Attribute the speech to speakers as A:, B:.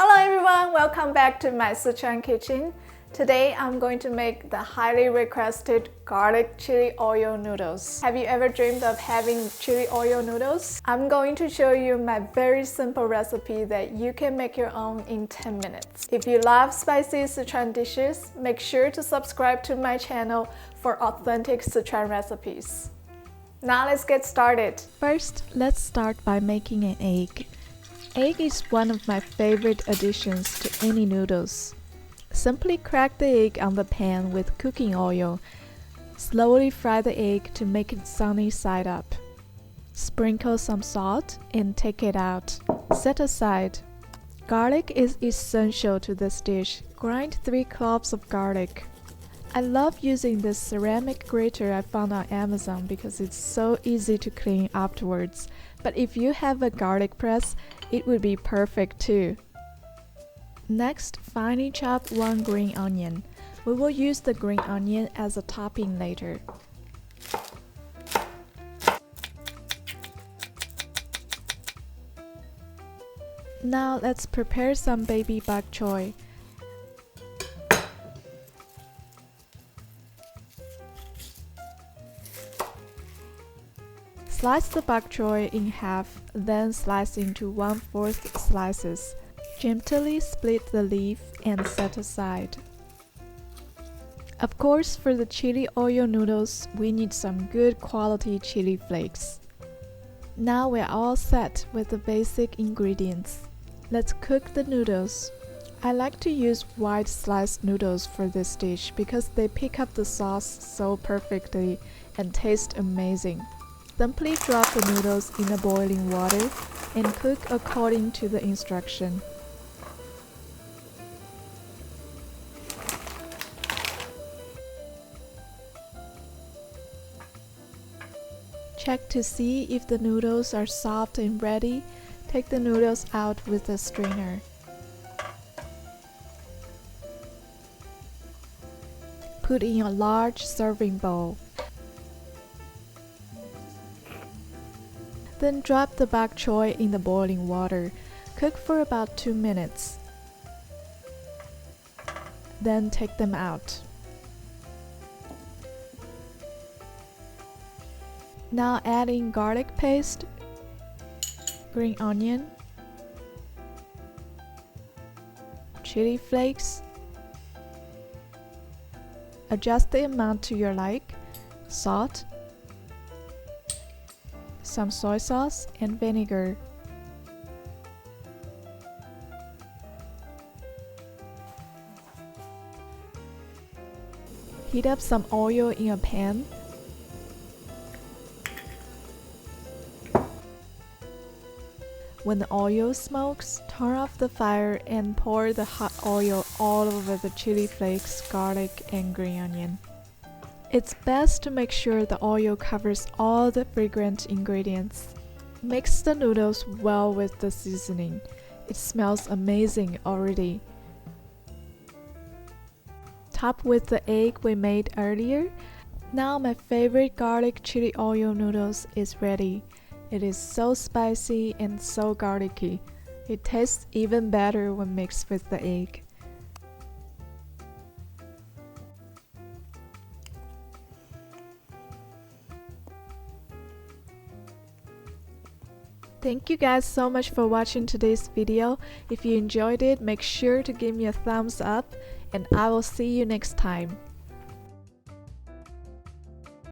A: Hello everyone, welcome back to my Sichuan kitchen. Today I'm going to make the highly requested garlic chili oil noodles. Have you ever dreamed of having chili oil noodles? I'm going to show you my very simple recipe that you can make your own in 10 minutes. If you love spicy Sichuan dishes, make sure to subscribe to my channel for authentic Sichuan recipes. Now let's get started.
B: First, let's start by making an egg. Egg is one of my favorite additions to any noodles. Simply crack the egg on the pan with cooking oil. Slowly fry the egg to make it sunny side up. Sprinkle some salt and take it out. Set aside. Garlic is essential to this dish. Grind 3 cloves of garlic. I love using this ceramic grater I found on Amazon because it's so easy to clean afterwards. But if you have a garlic press, it would be perfect too. Next, finely chop 1 green onion. We will use the green onion as a topping later. Now let's prepare some baby bok choy. Slice the bok choy in half, then slice into 1/4 slices. Gently split the leaf and set aside. Of course, for the chili oil noodles, we need some good quality chili flakes. Now we're all set with the basic ingredients. Let's cook the noodles. I like to use wide sliced noodles for this dish because they pick up the sauce so perfectly and taste amazing. Simply drop the noodles in the boiling water and cook according to the instruction. Check to see if the noodles are soft and ready. Take the noodles out with a strainer. Put in a large serving bowl. Then drop the bok choy in the boiling water. Cook for about 2 minutes. Then take them out. Now add in garlic paste, green onion, chili flakes. Adjust the amount to your like, salt, some soy sauce and vinegar. Heat up some oil in a pan. When the oil smokes, turn off the fire and pour the hot oil all over the chili flakes, garlic, and green onion. It's best to make sure the oil covers all the fragrant ingredients. Mix the noodles well with the seasoning. It smells amazing already. Top with the egg we made earlier. Now my favorite garlic chili oil noodles is ready. It is so spicy and so garlicky. It tastes even better when mixed with the egg. Thank you guys so much for watching today's video. If you enjoyed it, make sure to give me a thumbs up, and I will see you next time.